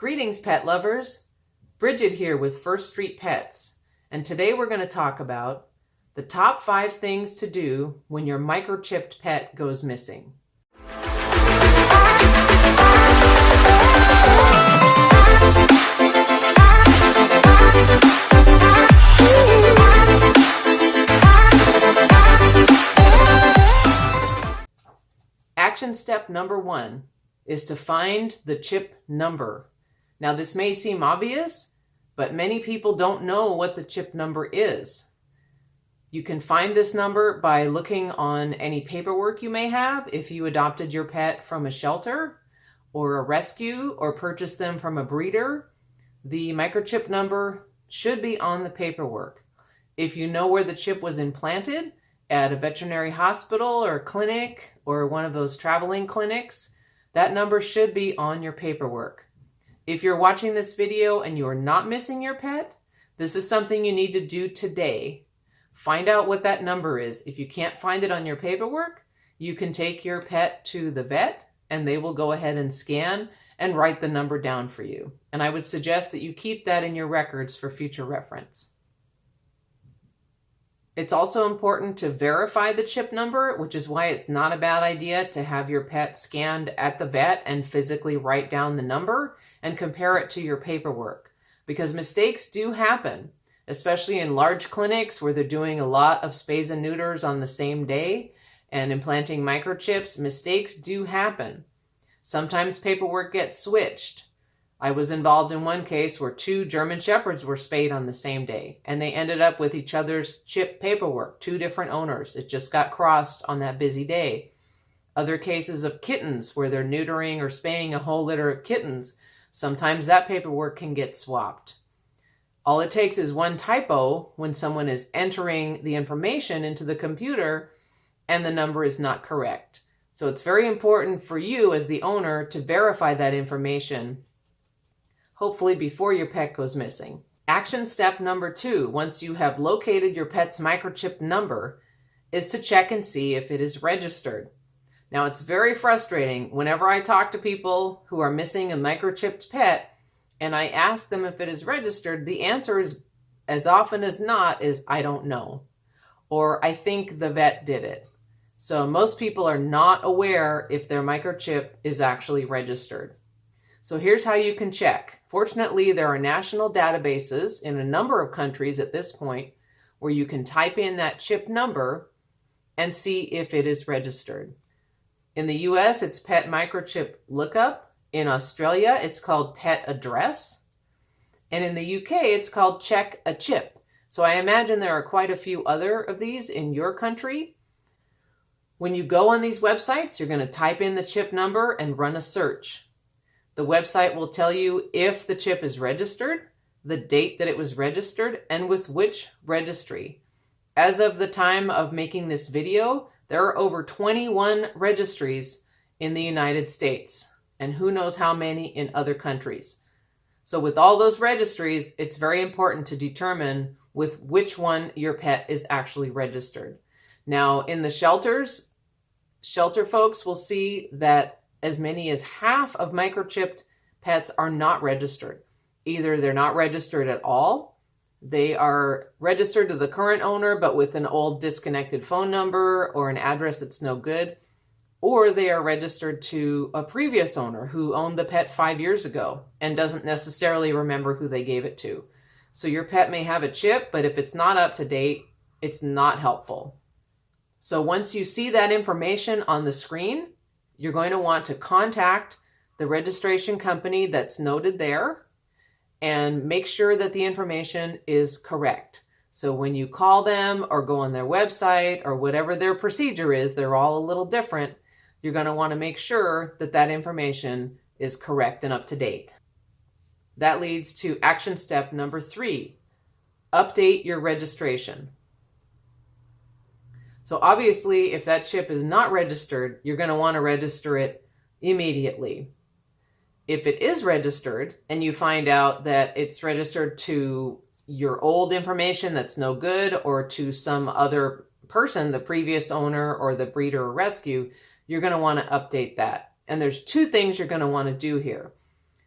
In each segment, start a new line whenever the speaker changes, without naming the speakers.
Greetings, pet lovers. Bridget here with First Street Pets, and today we're going to talk about the top 5 things to do when your microchipped pet goes missing. Action step number 1 is to find the chip number. Now, this may seem obvious, but many people don't know what the chip number is. You can find this number by looking on any paperwork you may have if you adopted your pet from a shelter or a rescue or purchased them from a breeder. The microchip number should be on the paperwork. If you know where the chip was implanted, at a veterinary hospital or clinic or one of those traveling clinics, that number should be on your paperwork. If you're watching this video and you're not missing your pet, this is something you need to do today. Find out what that number is. If you can't find it on your paperwork, you can take your pet to the vet and they will go ahead and scan and write the number down for you. And I would suggest that you keep that in your records for future reference. It's also important to verify the chip number, which is why it's not a bad idea to have your pet scanned at the vet and physically write down the number and compare it to your paperwork. Because mistakes do happen, especially in large clinics where they're doing a lot of spays and neuters on the same day and implanting microchips. Mistakes do happen. Sometimes paperwork gets switched. I was involved in one case where 2 German Shepherds were spayed on the same day, and they ended up with each other's chip paperwork, 2 different owners. It just got crossed on that busy day. Other cases of kittens where they're neutering or spaying a whole litter of kittens, sometimes that paperwork can get swapped. All it takes is one typo when someone is entering the information into the computer and the number is not correct. So it's very important for you as the owner to verify that information, hopefully before your pet goes missing. Action step number 2, once you have located your pet's microchip number, is to check and see if it is registered. Now, it's very frustrating whenever I talk to people who are missing a microchipped pet and I ask them if it is registered, the answer is, as often as not, is I don't know, or I think the vet did it. So most people are not aware if their microchip is actually registered. So here's how you can check. Fortunately, there are national databases in a number of countries at this point where you can type in that chip number and see if it is registered. In the US, it's Pet Microchip Lookup. In Australia, it's called Pet Address. And in the UK, it's called Check a Chip. So I imagine there are quite a few other of these in your country. When you go on these websites, you're going to type in the chip number and run a search. The website will tell you if the chip is registered, the date that it was registered, and with which registry. As of the time of making this video, there are over 21 registries in the United States, and who knows how many in other countries. So with all those registries, it's very important to determine with which one your pet is actually registered. Now, in the shelters, shelter folks will see that as many as half of microchipped pets are not registered. Either they're not registered at all, they are registered to the current owner but with an old disconnected phone number or an address that's no good, or they are registered to a previous owner who owned the pet 5 years ago and doesn't necessarily remember who they gave it to. So your pet may have a chip, but if it's not up to date, it's not helpful. So once you see that information on the screen, you're going to want to contact the registration company that's noted there and make sure that the information is correct. So when you call them or go on their website or whatever their procedure is, they're all a little different. You're going to want to make sure that that information is correct and up to date. That leads to action step number 3, update your registration. So obviously, if that chip is not registered, you're going to want to register it immediately. If it is registered and you find out that it's registered to your old information that's no good or to some other person, the previous owner or the breeder or rescue, you're going to want to update that. And there's 2 things you're going to want to do here.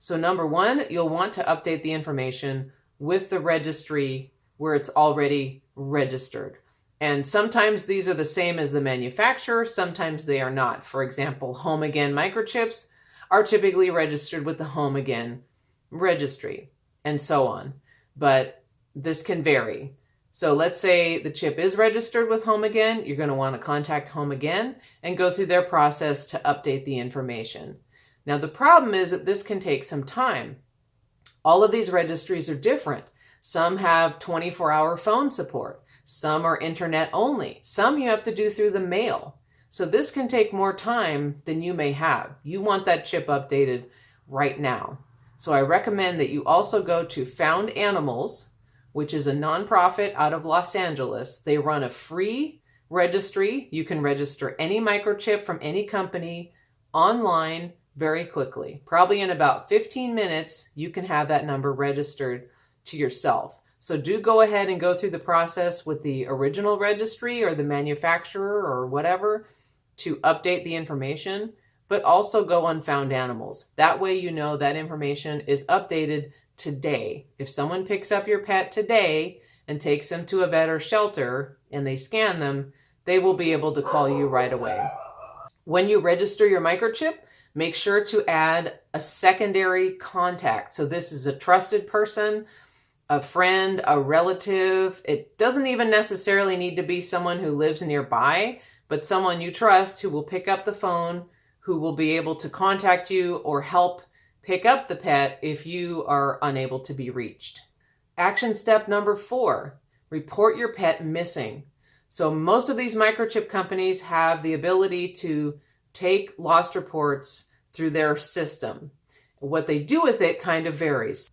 So number one, you'll want to update the information with the registry where it's already registered. And sometimes these are the same as the manufacturer, sometimes they are not. For example, Home Again microchips are typically registered with the Home Again registry, and so on. But this can vary. So let's say the chip is registered with Home Again, you're going to want to contact Home Again and go through their process to update the information. Now the problem is that this can take some time. All of these registries are different. Some have 24-hour phone support. Some are internet only. Some you have to do through the mail. So this can take more time than you may have. You want that chip updated right now. So I recommend that you also go to Found Animals, which is a nonprofit out of Los Angeles. They run a free registry. You can register any microchip from any company online very quickly. Probably in about 15 minutes, you can have that number registered to yourself. So do go ahead and go through the process with the original registry or the manufacturer or whatever to update the information, but also go on Found Animals. That way you know that information is updated today. If someone picks up your pet today and takes them to a vet or shelter and they scan them, they will be able to call you right away. When you register your microchip, make sure to add a secondary contact. So this is a trusted person, a friend, a relative. It doesn't even necessarily need to be someone who lives nearby, but someone you trust who will pick up the phone, who will be able to contact you or help pick up the pet if you are unable to be reached. Action step number 4, report your pet missing. So most of these microchip companies have the ability to take lost reports through their system. What they do with it kind of varies.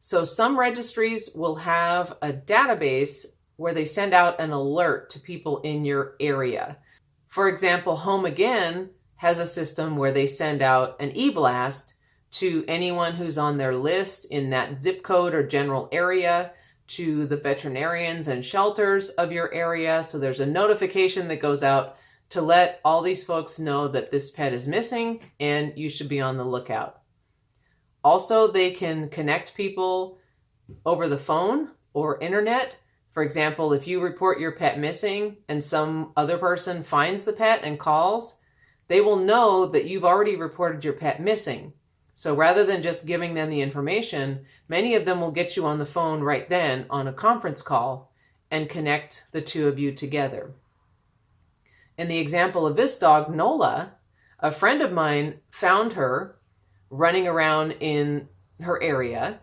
So some registries will have a database where they send out an alert to people in your area. For example, Home Again has a system where they send out an e-blast to anyone who's on their list in that zip code or general area, to the veterinarians and shelters of your area. So there's a notification that goes out to let all these folks know that this pet is missing and you should be on the lookout. Also, they can connect people over the phone or internet. For example, if you report your pet missing and some other person finds the pet and calls, they will know that you've already reported your pet missing. So rather than just giving them the information, many of them will get you on the phone right then on a conference call and connect the two of you together. In the example of this dog, Nola, a friend of mine found her running around in her area,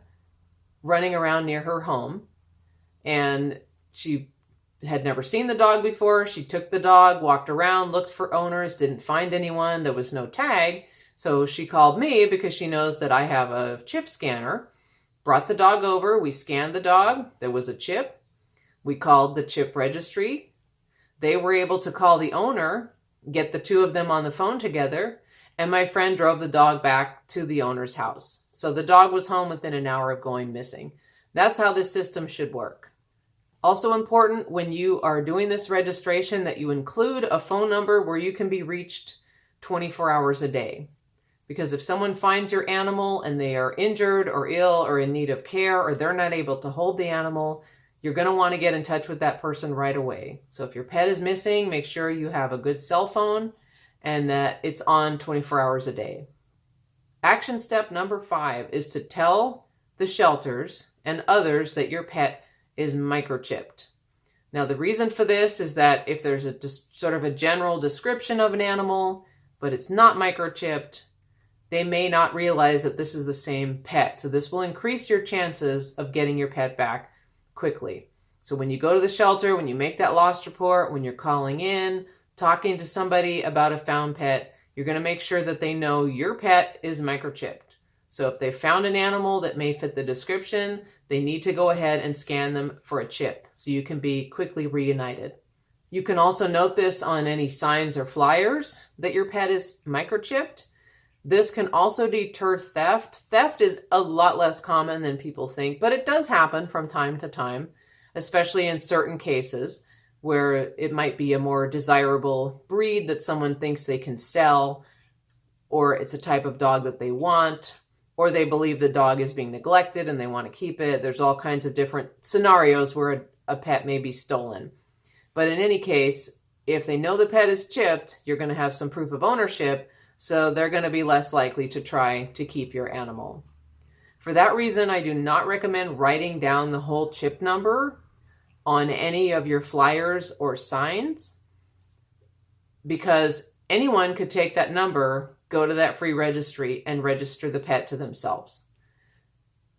running around near her home, and she had never seen the dog before. She took the dog, walked around, looked for owners, didn't find anyone. There was no tag. So she called me because she knows that I have a chip scanner, brought the dog over. We scanned the dog. There was a chip. We called the chip registry. They were able to call the owner, get the two of them on the phone together, and my friend drove the dog back to the owner's house. So the dog was home within an hour of going missing. That's how this system should work. Also important when you are doing this registration that you include a phone number where you can be reached 24 hours a day. Because if someone finds your animal and they are injured or ill or in need of care or they're not able to hold the animal, you're going to want to get in touch with that person right away. So if your pet is missing, make sure you have a good cell phone and that it's on 24 hours a day. Action step number 5 is to tell the shelters and others that your pet is microchipped. Now the reason for this is that if there's a sort of a general description of an animal, but it's not microchipped, they may not realize that this is the same pet. So this will increase your chances of getting your pet back quickly. So when you go to the shelter, when you make that lost report, when you're calling in, talking to somebody about a found pet, you're going to make sure that they know your pet is microchipped. So if they found an animal that may fit the description, they need to go ahead and scan them for a chip so you can be quickly reunited. You can also note this on any signs or flyers that your pet is microchipped. This can also deter theft. Theft is a lot less common than people think, but it does happen from time to time, especially in certain cases where it might be a more desirable breed that someone thinks they can sell, or it's a type of dog that they want, or they believe the dog is being neglected and they want to keep it. There's all kinds of different scenarios where a pet may be stolen. But in any case, if they know the pet is chipped, you're going to have some proof of ownership, so they're going to be less likely to try to keep your animal. For that reason, I do not recommend writing down the whole chip number on any of your flyers or signs, because anyone could take that number, go to that free registry, and register the pet to themselves.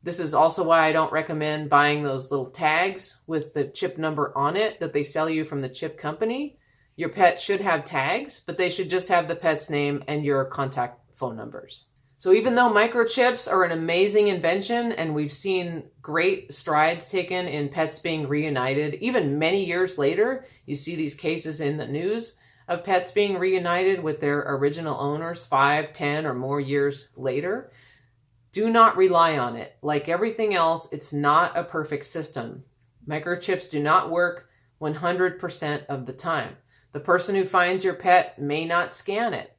This is also why I don't recommend buying those little tags with the chip number on it that they sell you from the chip company. Your pet should have tags, but they should just have the pet's name and your contact phone numbers. So even though microchips are an amazing invention and we've seen great strides taken in pets being reunited, even many years later, you see these cases in the news of pets being reunited with their original owners 5, 10, or more years later. Do not rely on it. Like everything else, it's not a perfect system. Microchips do not work 100% of the time. The person who finds your pet may not scan it.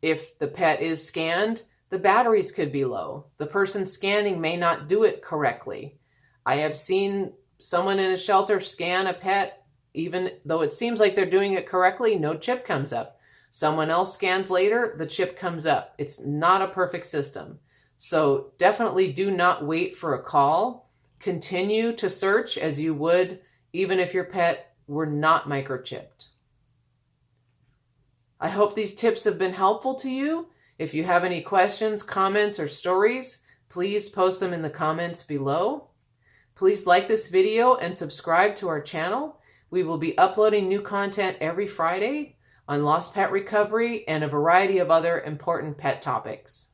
If the pet is scanned, the batteries could be low. The person scanning may not do it correctly. I have seen someone in a shelter scan a pet, even though it seems like they're doing it correctly, no chip comes up. Someone else scans later, the chip comes up. It's not a perfect system. So definitely do not wait for a call. Continue to search as you would even if your pet were not microchipped. I hope these tips have been helpful to you. If you have any questions, comments, or stories, please post them in the comments below. Please like this video and subscribe to our channel. We will be uploading new content every Friday on lost pet recovery and a variety of other important pet topics.